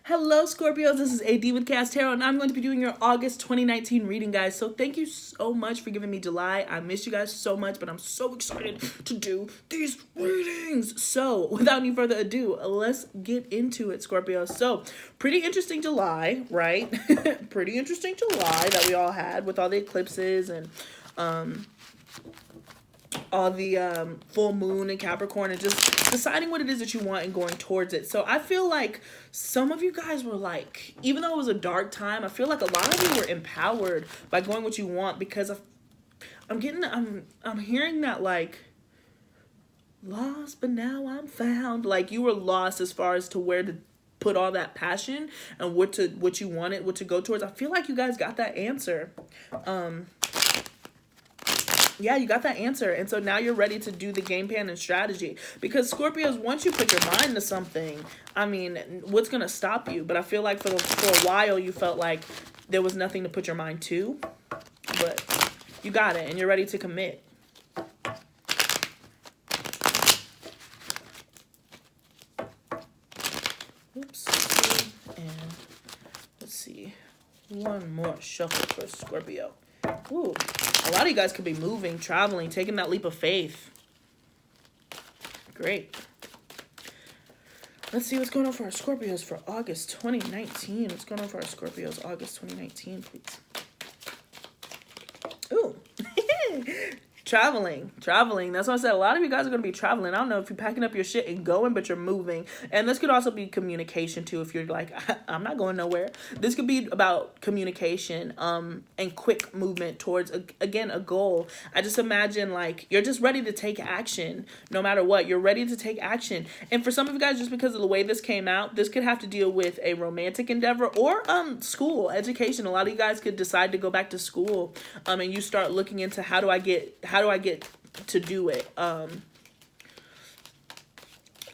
Hello, Scorpios. This is AD with Kayxztarot, Tarot, and I'm going to be doing your August 2019 reading, guys. So thank you so much for giving me July. I miss you guys so much, but I'm so excited to do these readings. So without any further ado, let's get into it, Scorpios. So pretty interesting July, right? Pretty interesting July that we all had with all the eclipses and all the full moon and Capricorn and just deciding what it is that you want and going towards it. So I feel like some of you guys were like, even though it was a dark time, I feel like a lot of you were empowered by going what you want, because I'm hearing that like lost but now I'm found. Like you were lost as far as to where to put all that passion and what you wanted, what to go towards. I feel like you guys got that answer. Yeah, you got that answer. And so now you're ready to do the game plan and strategy. Because Scorpios, once you put your mind to something, I mean, what's going to stop you? But I feel like for a while you felt like there was nothing to put your mind to. But you got it and you're ready to commit. Oops. And let's see. One more shuffle for Scorpio. Ooh. A lot of you guys could be moving, traveling, taking that leap of faith. Great. Let's see what's going on for our Scorpios for August 2019. What's going on for our Scorpios August 2019, please? Ooh. Traveling. That's what I said. A lot of you guys are going to be traveling. I don't know if you're packing up your shit and going, but you're moving. And this could also be communication too. If you're like, I'm not going nowhere. This could be about communication and quick movement towards, again, a goal. I just imagine like you're just ready to take action no matter what. You're ready to take action. And for some of you guys, just because of the way this came out, this could have to deal with a romantic endeavor or school, education. A lot of you guys could decide to go back to school and you start looking into how do I get to do it.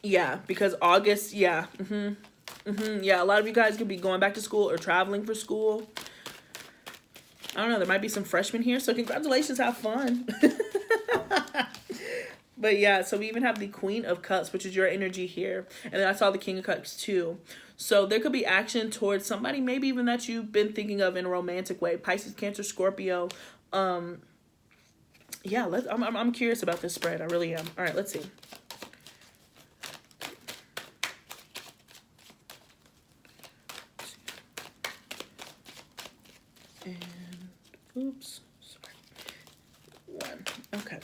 Yeah, because August, yeah. Yeah, a lot of you guys could be going back to school or traveling for school. I don't know, there might be some freshmen here, so congratulations, have fun. But yeah, so we even have the Queen of Cups, which is your energy here. And then I saw the King of Cups too. So there could be action towards somebody maybe even that you've been thinking of in a romantic way. Pisces, Cancer, Scorpio. Yeah, I'm curious about this spread. I really am. All right, let's see. And oops, sorry. One. Okay.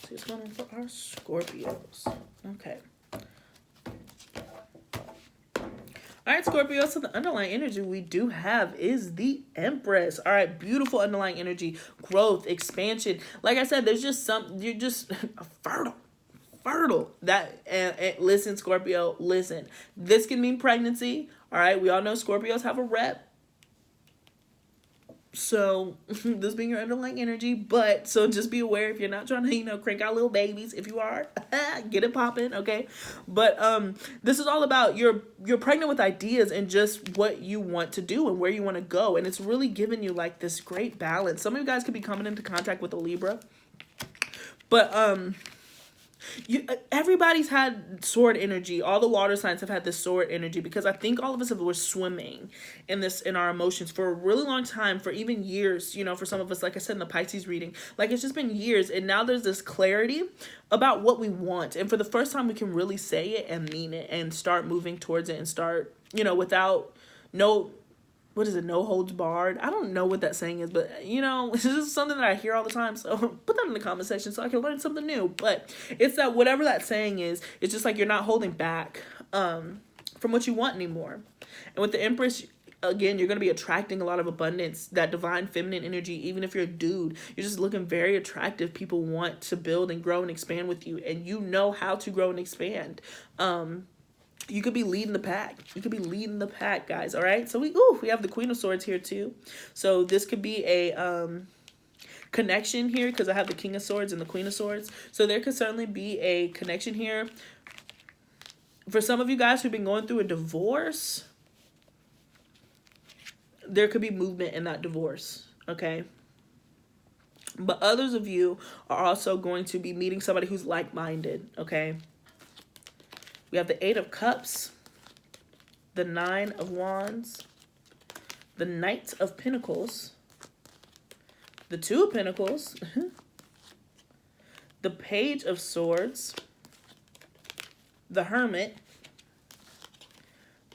See what's going on for our Scorpios. Okay. All right, Scorpio, so the underlying energy we do have is the Empress. All right, beautiful underlying energy, growth, expansion. Like I said, there's just you're just fertile. Listen, Scorpio, listen. This can mean pregnancy. All right, we all know Scorpios have a rep. So this being your underlying energy, but so just be aware if you're not trying to, crank out little babies. If you are, get it popping, okay? But this is all about you're pregnant with ideas and just what you want to do and where you want to go, and it's really giving you like this great balance. Some of you guys could be coming into contact with a Libra, but everybody's had sword energy. All the water signs have had this sword energy because I think all of us were swimming in our emotions for a really long time, for even years, for some of us, like I said in the Pisces reading, like it's just been years. And now there's this clarity about what we want. And for the first time, we can really say it and mean it and start moving towards it and start, without what is it? No holds barred. I don't know what that saying is, but this is something that I hear all the time. So put that in the comment section so I can learn something new. But it's that whatever that saying is, it's just like you're not holding back from what you want anymore. And with the Empress, again, you're going to be attracting a lot of abundance, that divine feminine energy. Even if you're a dude, you're just looking very attractive. People want to build and grow and expand with you, and you know how to grow and expand. You could be leading the pack. You could be leading the pack, guys. All right. So we have the Queen of Swords here too. So this could be a connection here because I have the King of Swords and the Queen of Swords. So there could certainly be a connection here. For some of you guys who've been going through a divorce, there could be movement in that divorce. Okay. But others of you are also going to be meeting somebody who's like-minded. Okay. We have the Eight of Cups. the Nine of Wands, the Knight of Pentacles, the Two of Pentacles, the Page of Swords, the Hermit,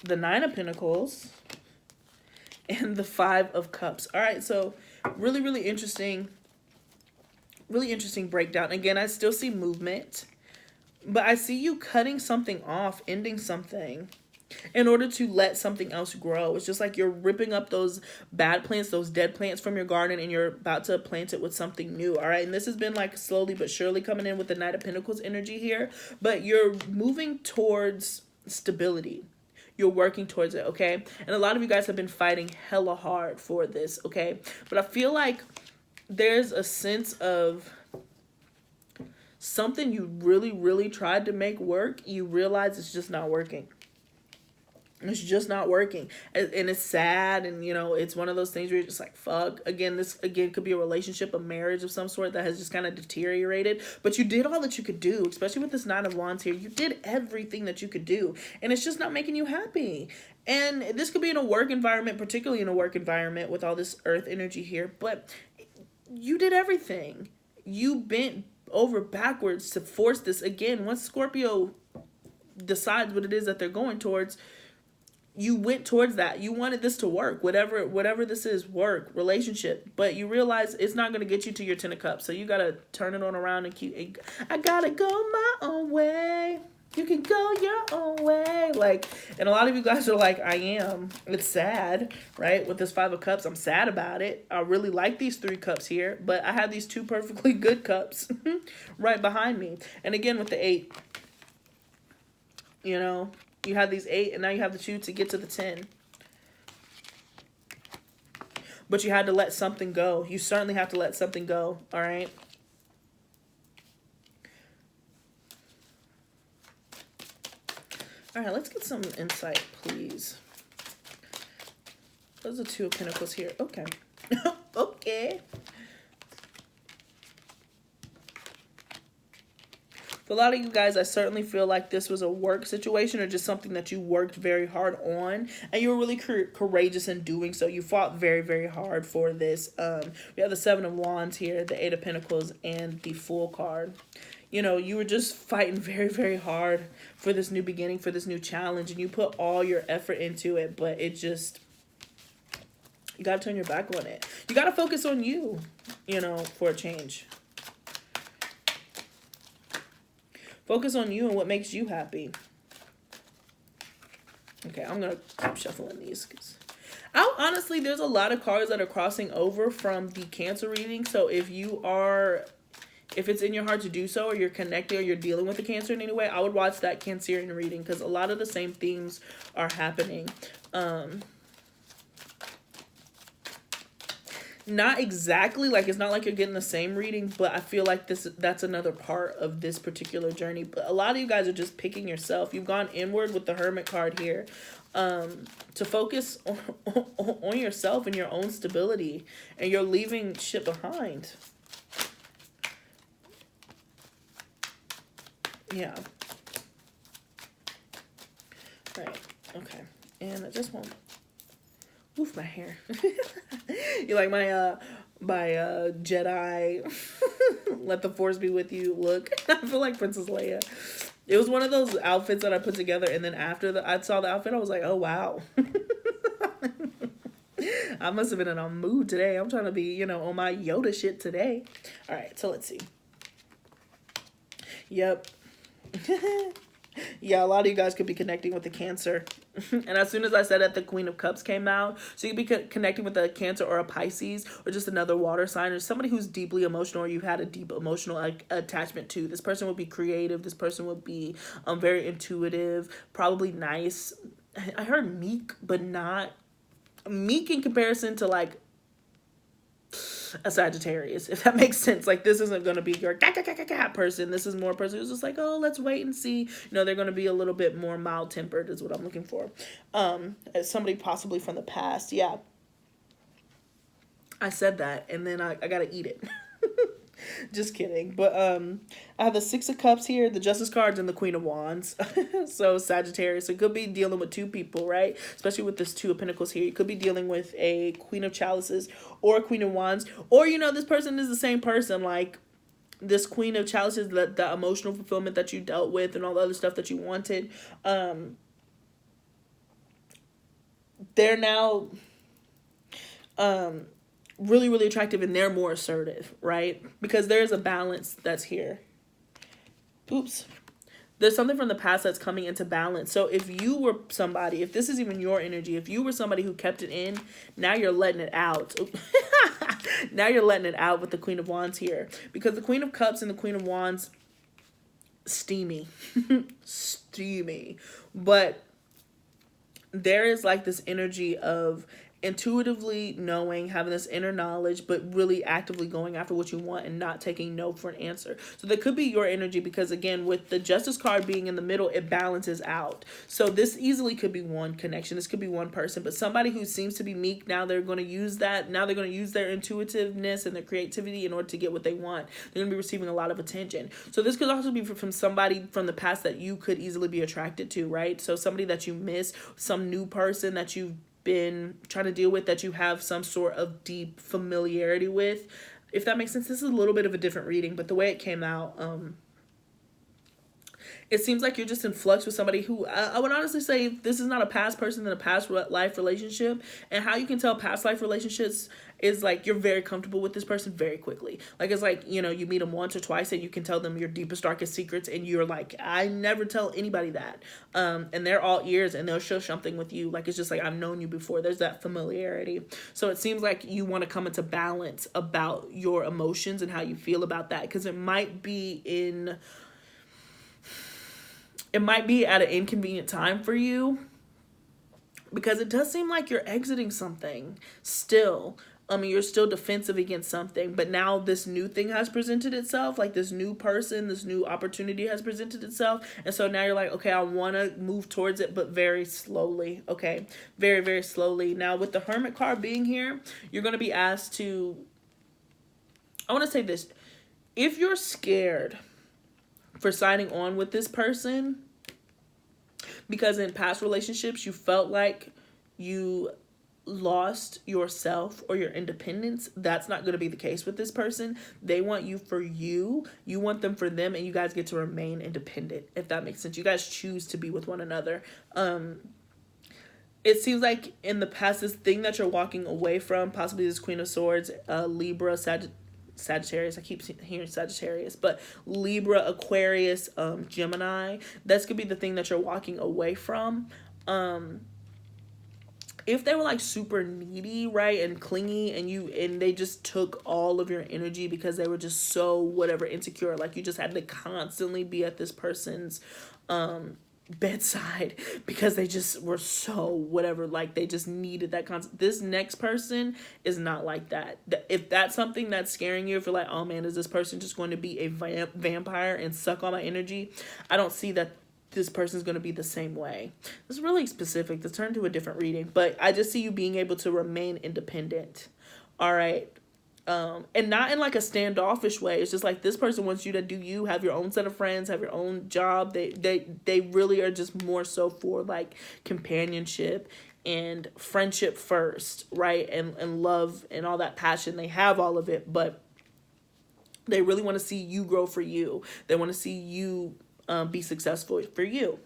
the Nine of Pentacles, and the Five of Cups. All right, so really, really interesting breakdown. Again, I still see movement, but I see you cutting something off, ending something in order to let something else grow. It's just like you're ripping up those bad plants, those dead plants from your garden, and you're about to plant it with something new. All right, and this has been like slowly but surely coming in with the Knight of Pentacles energy here, but you're moving towards stability. You're working towards it, okay? And a lot of you guys have been fighting hella hard for this, okay? But I feel like there's a sense of something you really, really tried to make work. You realize it's just not working. It's just not working. And it's sad. And, you know, it's one of those things where you're just like, fuck. Again, this, could be a relationship, a marriage of some sort that has just kind of deteriorated. But you did all that you could do, especially with this Nine of Wands here. You did everything that you could do. And it's just not making you happy. And this could be in a work environment, particularly in a work environment with all this earth energy here. But you did everything. You bent over backwards to force this. Again, once Scorpio decides what it is that they're going towards, you went towards that. You wanted this to work, whatever this is, work, relationship, but you realize it's not going to get you to your 10 of Cups. So you got to turn it on around and keep, I got to go my own way. You can go your own way. Like, and a lot of you guys are like, I am. It's sad, right? With this Five of Cups, I'm sad about it. I really like these 3 cups here, but I have these 2 perfectly good cups right behind me. And again, with the 8, you know, you have these 8, and now you have the 2 to get to the 10. But you had to let something go. You certainly have to let something go, all right? All right, let's get some insight, please. Those are 2 of Pentacles here. Okay. Okay. For a lot of you guys, I certainly feel like this was a work situation or just something that you worked very hard on, and you were really courageous in doing so. You fought very, very hard for this. We have the 7 of Wands here, the 8 of Pentacles, and the Fool card. You know, you were just fighting very, very hard for this new beginning, for this new challenge, and you put all your effort into it, but it just, you got to turn your back on it. You got to focus on you, you know, for a change. Focus on you and what makes you happy. Okay, I'm going to keep shuffling these. Honestly, there's a lot of cards that are crossing over from the Cancer reading. So if it's in your heart to do so, or you're connected, or you're dealing with a Cancer in any way, I would watch that Cancerian reading, because a lot of the same themes are happening. Not exactly, like, it's not like you're getting the same reading, but I feel like that's another part of this particular journey. But a lot of you guys are just picking yourself. You've gone inward with the Hermit card here, to focus on yourself and your own stability, and you're leaving shit behind. Yeah. Right. Okay. And I just want... Oof, my hair. You like my Jedi let the force be with you look? I feel like Princess Leia. It was one of those outfits that I put together, and then after I saw the outfit, I was like, oh wow. I must have been in a mood today. I'm trying to be, you know, on my Yoda shit today. All right, so let's see. Yep. Yeah, a lot of you guys could be connecting with the Cancer. And as soon as I said that, the Queen of Cups came out. So you could be connecting with a Cancer or a Pisces, or just another water sign, or somebody who's deeply emotional, or you've had a deep emotional attachment to. This person would be creative. This person would be very intuitive, probably nice. I heard meek, but not meek in comparison to like a Sagittarius, if that makes sense. Like, this isn't going to be your person. This is more a person who's just like, oh, let's wait and see. You know, they're going to be a little bit more mild-tempered is what I'm looking for. As somebody possibly from the past. Yeah. I said that, and then I got to eat it. Just kidding. But I have the Six of Cups here, the Justice cards, and the Queen of Wands. So Sagittarius, it could be dealing with two people, right? Especially with this Two of Pentacles here. You could be dealing with a Queen of Chalices or a Queen of Wands. Or, you know, this person is the same person. Like, this Queen of Chalices, the emotional fulfillment that you dealt with and all the other stuff that you wanted. They're now really, really attractive, and they're more assertive, right? Because there's a balance that's here. Oops. There's something from the past that's coming into balance. So if you were somebody, if this is even your energy, if you were somebody who kept it in, now you're letting it out. Now you're letting it out with the Queen of Wands here. Because the Queen of Cups and the Queen of Wands, steamy. Steamy. But there is like this energy of intuitively knowing, having this inner knowledge, but really actively going after what you want and not taking no for an answer. So that could be your energy, because again, with the Justice card being in the middle, it balances out. So this easily could be one connection. This could be one person, but somebody who seems to be meek, now they're going to use that. Now they're going to use their intuitiveness and their creativity in order to get what they want. They're going to be receiving a lot of attention. So this could also be from somebody from the past that you could easily be attracted to, right? So somebody that you miss, some new person that you've been trying to deal with, that you have some sort of deep familiarity with, if that makes sense. This is a little bit of a different reading, but the way it came out, it seems like you're just in flux with somebody who, I would honestly say, this is not a past person than a past life relationship. And how you can tell past life relationships is like you're very comfortable with this person very quickly. Like, it's like, you know, you meet them once or twice and you can tell them your deepest, darkest secrets, and you're like, I never tell anybody that. And they're all ears, and they'll share something with you. Like, it's just like, I've known you before. There's that familiarity. So it seems like you want to come into balance about your emotions and how you feel about that, because it might be at an inconvenient time for you, because it does seem like you're exiting something still. I mean, you're still defensive against something, but now this new thing has presented itself, like this new person, this new opportunity has presented itself. And so now you're like, okay, I want to move towards it, but very slowly. Okay. Very, very slowly. Now with the Hermit card being here, you're going to be asked to, I want to say this. If you're scared for signing on with this person, because in past relationships you felt like you lost yourself or your independence, that's not going to be the case with this person. They want you for you, you want them for them, and you guys get to remain independent, if that makes sense. You guys choose to be with one another. It seems like in the past, this thing that you're walking away from, possibly this Queen of Swords, Libra, Sagittarius, I keep hearing Sagittarius, but Libra, Aquarius, Gemini, that's gonna be the thing that you're walking away from. If they were like super needy, right, and clingy, and they just took all of your energy because they were just so whatever insecure, like you just had to constantly be at this person's bedside because they just were so whatever, like they just needed that constant. This next person is not like that. If that's something that's scaring you, if you're like, oh man, is this person just going to be a vampire and suck all my energy, I don't see that this person's going to be the same way. This is really specific. Let's turn to a different reading, but I just see you being able to remain independent. All right. And not in like a standoffish way. It's just like this person wants you to do you, have your own set of friends, have your own job. They really are just more so for like companionship and friendship first, right? And love and all that passion. They have all of it, but they really want to see you grow for you. They want to see you be successful for you.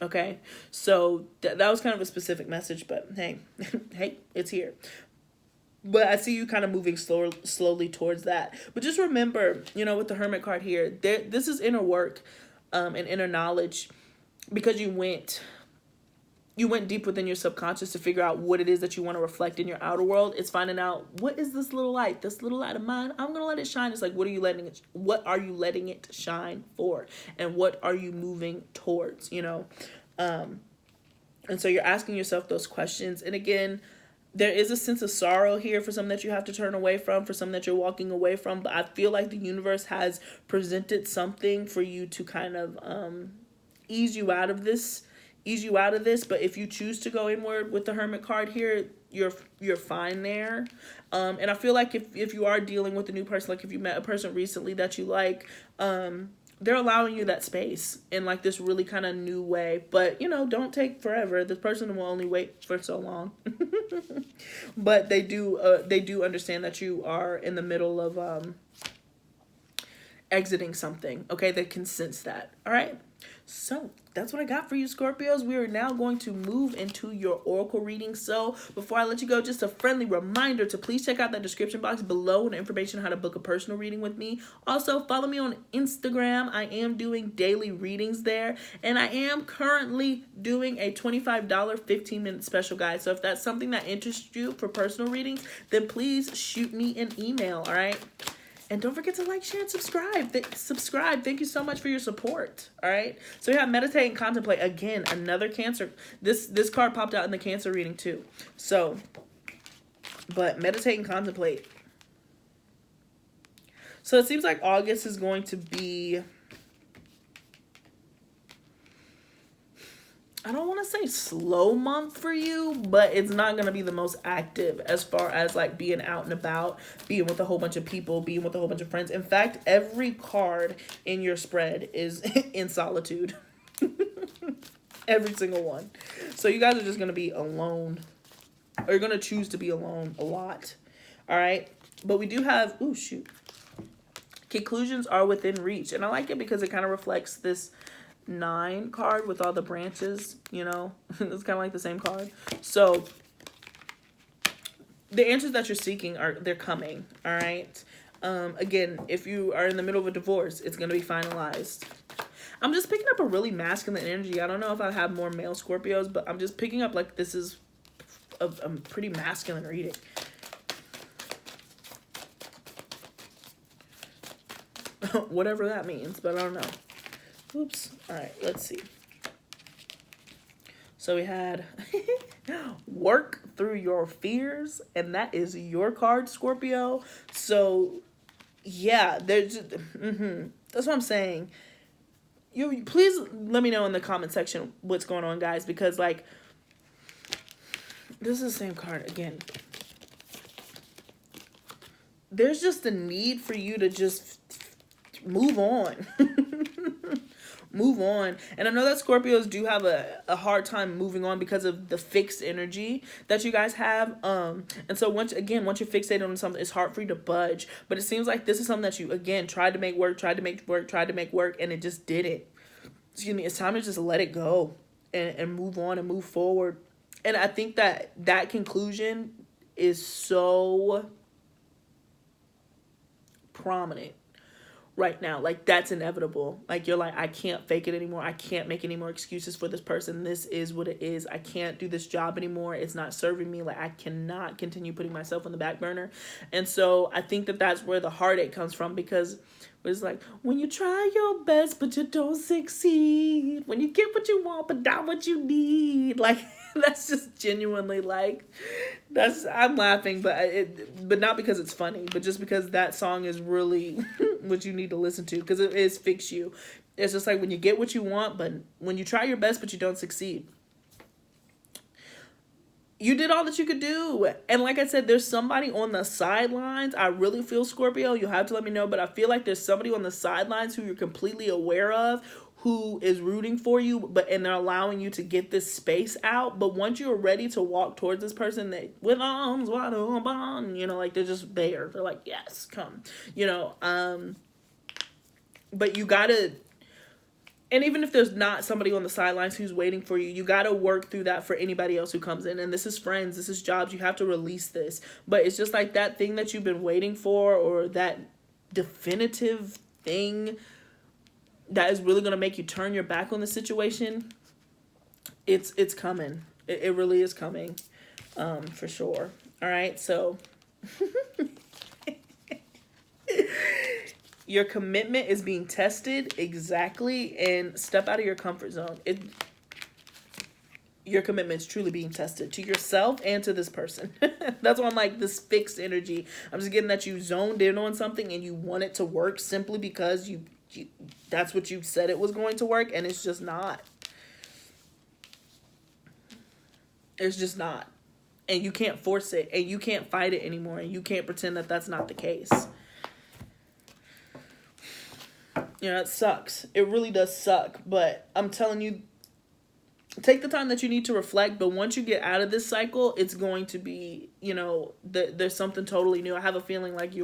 Okay, so that was kind of a specific message, but hey, hey, it's here. But I see you kind of moving slowly towards that. But just remember, you know, with the Hermit card here, this is inner work and inner knowledge, because you went deep within your subconscious to figure out what it is that you want to reflect in your outer world. It's finding out, what is this little light of mine? I'm going to let it shine. It's like, what are you letting it shine for? And what are you moving towards, you know? And so you're asking yourself those questions. And again, there is a sense of sorrow here for something that you have to turn away from, for something that you're walking away from. But I feel like the universe has presented something for you to kind of ease you out of this ease you out of this, but if you choose to go inward with the Hermit card here, you're fine there. And I feel like if you are dealing with a new person, like if you met a person recently that you like, they're allowing you that space in like this really kind of new way. But you know, don't take forever. This person will only wait for so long. But they do understand that you are in the middle of exiting something. Okay, they can sense that. All right, so that's what I got for you, Scorpios. We are now going to move into your oracle reading. So before I let you go, just a friendly reminder to please check out that description box below and information on how to book a personal reading with me. Also, follow me on Instagram. I am doing daily readings there, and I am currently doing a $25 15-minute special guide. So if that's something that interests you for personal readings, then please shoot me an email. All right. And don't forget to like, share, and subscribe. Thank you so much for your support. All right. So we have meditate and contemplate. Again, another Cancer. This card popped out in the Cancer reading too. So, but meditate and contemplate. So it seems like August is going to be, I don't want to say slow month for you, but it's not going to be the most active as far as like being out and about, being with a whole bunch of people, being with a whole bunch of friends. In fact, every card in your spread is in solitude. Every single one. So you guys are just going to be alone, or you're going to choose to be alone a lot. All right. But we do have, oh shoot, conclusions are within reach. And I like it because it kind of reflects this 9 card with all the branches, you know. It's kind of like the same card. So the answers that you're seeking they're coming. All right. Again, if you are in the middle of a divorce, it's going to be finalized. I'm just picking up a really masculine energy. I don't know if I have more male Scorpios, but I'm just picking up like this is a pretty masculine reading. Whatever that means, but I don't know. Oops. All right, let's see. So we had work through your fears, and that is your card, Scorpio. So yeah, there's that's what I'm saying. You please let me know in the comment section what's going on, guys, because like this is the same card again. There's just a need for you to just move on. Move on. And I know that Scorpios do have a hard time moving on because of the fixed energy that you guys have. And so once you're fixated on something, it's hard for you to budge. But it seems like this is something that you, again, tried to make work, and it just didn't. Excuse me. It's time to just let it go and move on and move forward. And I think that conclusion is so prominent right now. Like, that's inevitable. Like, you're like, I can't fake it anymore. I can't make any more excuses for this person. This is what it is. I can't do this job anymore. It's not serving me. Like, I cannot continue putting myself on the back burner. And so I think that that's where the heartache comes from, because it's like, when you try your best but you don't succeed, when you get what you want but not what you need, like, that's just genuinely like, I'm laughing, but not because it's funny, but just because that song is really what you need to listen to, because it is fix you. It's just like when you get what you want, but when you try your best but you don't succeed. You did all that you could do. And like I said, there's somebody on the sidelines. I really feel, Scorpio, you'll have to let me know, but I feel like there's somebody on the sidelines who you're completely aware of, who is rooting for you, and they're allowing you to get this space out. But once you're ready to walk towards this person, they with arms wide open, you know, like they're just there. They're like, yes, come, you know. But you gotta, and even if there's not somebody on the sidelines who's waiting for you, you gotta work through that for anybody else who comes in. And this is friends, this is jobs. You have to release this. But it's just like that thing that you've been waiting for, or that definitive thing that is really going to make you turn your back on the situation. It's coming. It really is coming, for sure. All right, so your commitment is being tested, exactly, and step out of your comfort zone. Your commitment is truly being tested to yourself and to this person. That's why I'm like, this fixed energy. I'm just getting that you zoned in on something and you want it to work simply because that's what you said it was going to work, and it's just not. It's just not. And you can't force it, and you can't fight it anymore, and you can't pretend that that's not the case. You know, it sucks. It really does suck. But I'm telling you, take the time that you need to reflect. But once you get out of this cycle, it's going to be, you know, there's something totally new. I have a feeling like if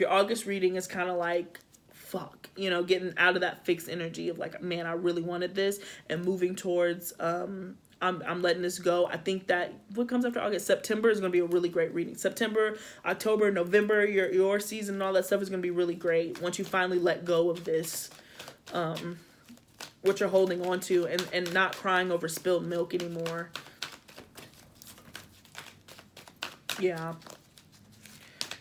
your August reading is kind of like, fuck, you know, getting out of that fixed energy of like, man, I really wanted this, and moving towards, I'm letting this go. I think that what comes after August, September is going to be a really great reading. September, October, November, your season and all that stuff is going to be really great once you finally let go of this, what you're holding on to, and not crying over spilled milk anymore. Yeah.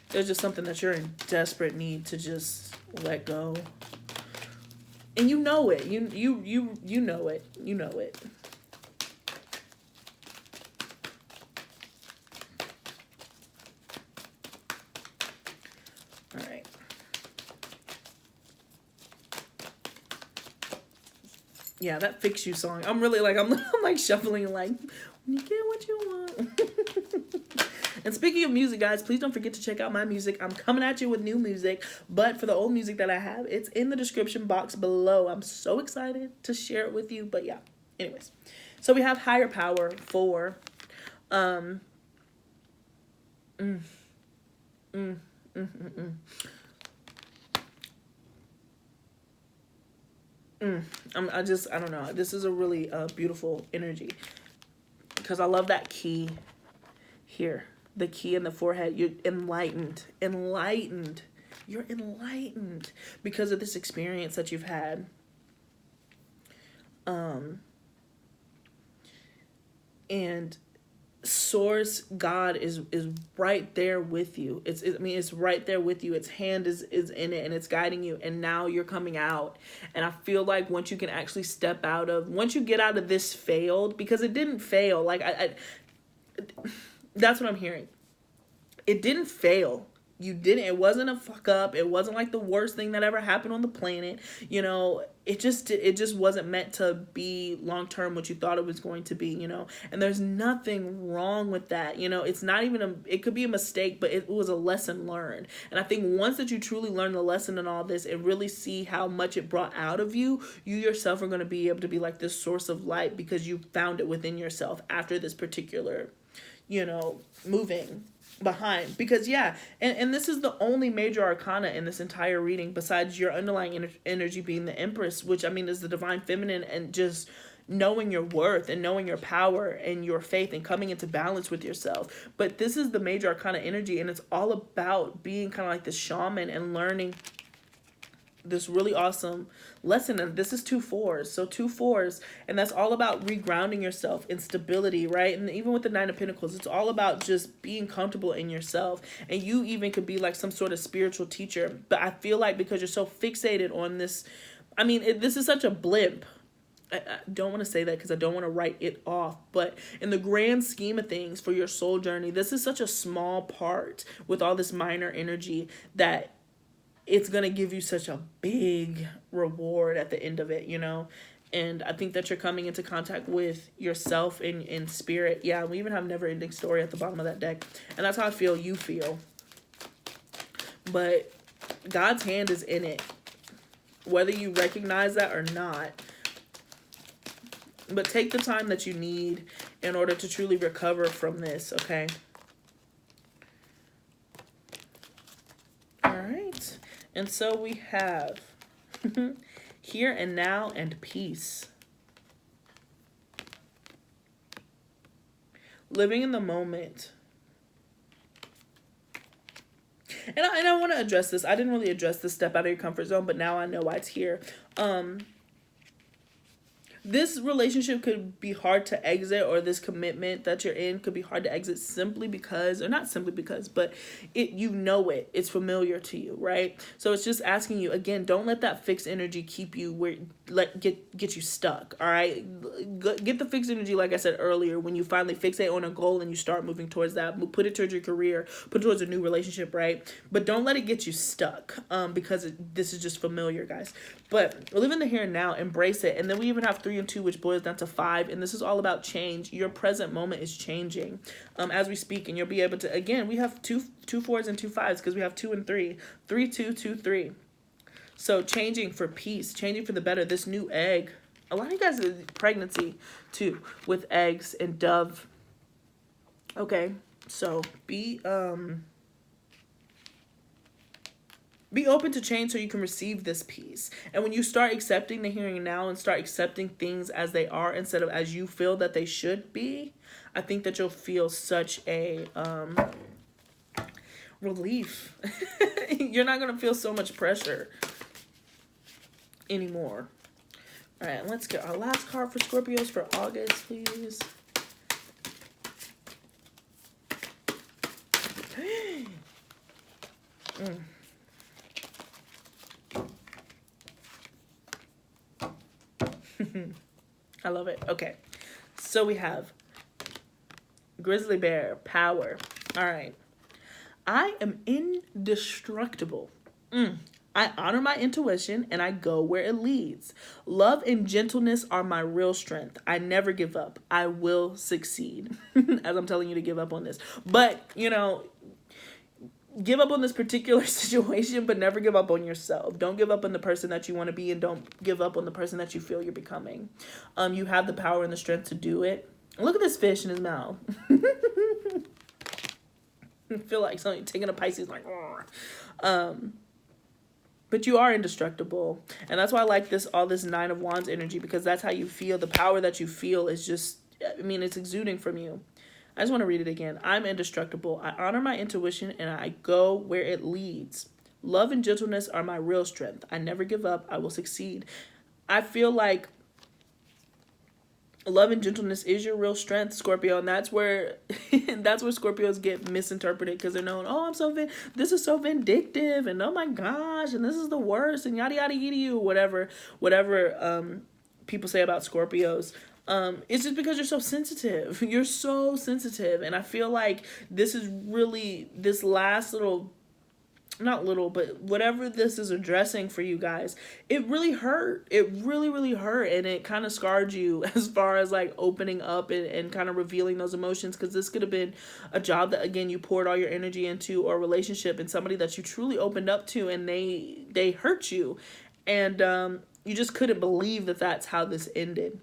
There's just something that you're in desperate need to just let go. And you know it. You know it. You know it. Yeah, that Fix You song. I'm really like, I'm like shuffling like, when you get what you want. And speaking of music, guys, please don't forget to check out my music. I'm coming at you with new music, but for the old music that I have, it's in the description box below. I'm so excited to share it with you, but yeah. Anyways, so we have Higher Power for, I don't know. This is a really beautiful energy because I love that key here. The key in the forehead. You're enlightened. Enlightened. You're enlightened because of this experience that you've had. And Source, God is right there with you. It's right there with you. Its hand is in it, and it's guiding you, and now you're coming out. And I feel like once you can actually step out of, once you get out of this failed, because it didn't fail, like that's what I'm hearing. It didn't fail. You didn't, it wasn't a fuck up. It wasn't like the worst thing that ever happened on the planet. You know, it just wasn't meant to be long-term what you thought it was going to be, you know, and there's nothing wrong with that. You know, it's not even it could be a mistake, but it was a lesson learned. And I think once that you truly learn the lesson in all this and really see how much it brought out of you, you yourself are going to be able to be like this source of light because you found it within yourself after this particular, you know, moving behind. Because yeah, and this is the only major arcana in this entire reading besides your underlying energy being the Empress, which I mean is the divine feminine, and just knowing your worth and knowing your power and your faith and coming into balance with yourself. But this is the major arcana energy, and it's all about being kind of like this shaman and learning this really awesome lesson. And this is 2 4s, so 2 4s, and that's all about regrounding yourself in stability, right? And even with the 9 of Pentacles, it's all about just being comfortable in yourself. And you even could be like some sort of spiritual teacher, but I feel like because you're so fixated on this, I mean, this is such a blimp. I don't want to say that because I don't want to write it off, but in the grand scheme of things for your soul journey, this is such a small part with all this minor energy that it's going to give you such a big reward at the end of it, you know? And I think that you're coming into contact with yourself in spirit. Yeah, we even have Never Ending Story at the bottom of that deck. And that's how I feel you feel. But God's hand is in it, whether you recognize that or not. But take the time that you need in order to truly recover from this, okay? All right. And so we have Here and Now and Peace. Living in the moment. And I want to address this. I didn't really address this step out of your comfort zone, but now I know why it's here. This relationship could be hard to exit, or this commitment that you're in could be hard to exit simply because, or not simply because, but you know it's familiar to you, right? So it's just asking you, again, don't let that fixed energy keep you get you stuck. All right, get the fixed energy, like I said earlier, when you finally fixate on a goal and you start moving towards that. Put it towards your career, put it towards a new relationship, right? But don't let it get you stuck, because this is just familiar, guys. But live in the here and now, embrace it. And then we even have 3 and 2, which boils down to 5, and this is all about change. Your present moment is changing as we speak, and you'll be able to, again, we have two 4s and 2 5s, because we have 2 and 3, 3 2 2 3. So changing for peace, changing for the better. This new egg. A lot of you guys are pregnancy too, with eggs and dove. Okay, so be open to change so you can receive this peace. And when you start accepting the here and now and start accepting things as they are instead of as you feel that they should be, I think that you'll feel such a relief. You're not going to feel so much pressure anymore. All right, let's get our last card for Scorpios for August, please. I love it. Okay, so we have Grizzly Bear, power. All right. I am indestructible. I honor my intuition and I go where it leads. Love and gentleness are my real strength. I never give up. I will succeed. As I'm telling you to give up on this. But, you know, give up on this particular situation, but never give up on yourself. Don't give up on the person that you want to be, and don't give up on the person that you feel you're becoming. You have the power and the strength to do it. Look at this fish in his mouth. I feel like something taking a Pisces like, but you are indestructible. And that's why I like all this 9 of Wands energy, because that's how you feel. The power that you feel is just, I mean, it's exuding from you. I just want to read it again. I'm indestructible. I honor my intuition and I go where it leads. Love and gentleness are my real strength. I never give up. I will succeed. I feel like love and gentleness is your real strength, Scorpio, and that's where Scorpios get misinterpreted, because they're known, oh, this is so vindictive, and oh my gosh, and this is the worst, and yada yada yada, whatever people say about Scorpios. It's just because you're so sensitive. You're so sensitive, and I feel like this is really this last little. Not little, but whatever this is addressing for you guys, it really hurt. It really, really hurt. And it kind of scarred you as far as like opening up and kind of revealing those emotions. Because this could have been a job that, again, you poured all your energy into, or a relationship, and somebody that you truly opened up to, and they hurt you. And you just couldn't believe that that's how this ended.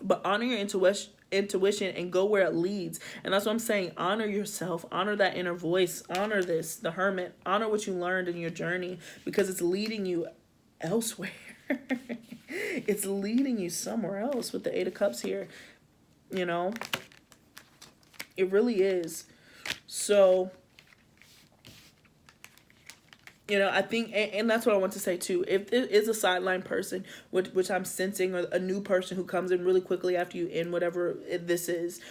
But honor your intuition and go where it leads. And that's what I'm saying. Honor yourself. Honor that inner voice. Honor the Hermit. Honor what you learned in your journey, because it's leading you elsewhere. It's leading you somewhere else with the 8 of Cups here. You know, it really is. So, you know, I think, and that's what I want to say too. If there is a sideline person, which I'm sensing, or a new person who comes in really quickly after you end whatever this is,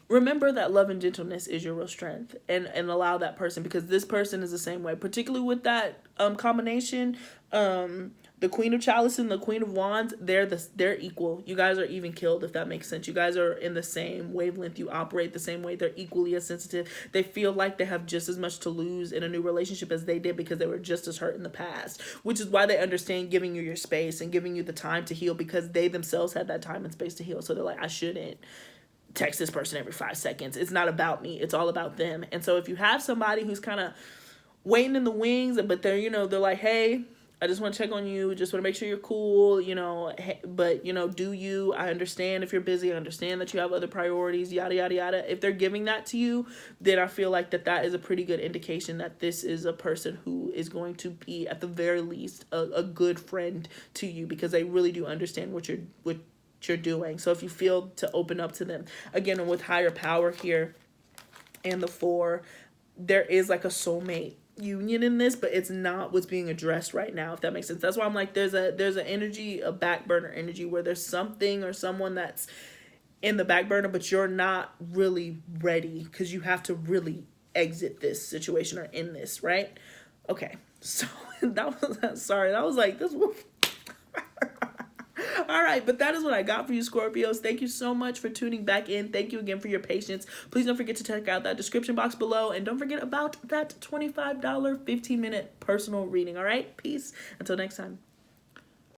remember that love and gentleness is your real strength, and allow that person, because this person is the same way, particularly with that combination, the Queen of Chalice and the Queen of Wands, they're equal. You guys are even killed, if that makes sense. You guys are in the same wavelength. You operate the same way. They're equally as sensitive. They feel like they have just as much to lose in a new relationship as they did, because they were just as hurt in the past, which is why they understand giving you your space and giving you the time to heal, because they themselves had that time and space to heal. So they're like, I shouldn't text this person every 5 seconds. It's not about me. It's all about them. And so if you have somebody who's kind of waiting in the wings, but they're, you know, they're like, hey, I just want to check on you. Just want to make sure you're cool, you know, but, you know, do you, I understand if you're busy. I understand that you have other priorities, yada, yada, yada. If they're giving that to you, then I feel like that is a pretty good indication that this is a person who is going to be, at the very least, a good friend to you, because they really do understand what you're doing. So if you feel to open up to them, again, with higher power here and the 4, there is like a soulmate union in this, but it's not what's being addressed right now, if that makes sense. That's why I'm like, there's an energy, a back burner energy, where there's something or someone that's in the back burner, but you're not really ready, because you have to really exit this situation or end this, right? Okay, so that was, sorry, that was like this. All right, but that is what I got for you, Scorpios. Thank you so much for tuning back in. Thank you again for your patience. Please don't forget to check out that description box below, and don't forget about that $25 15-minute personal reading. All right, peace. Until next time.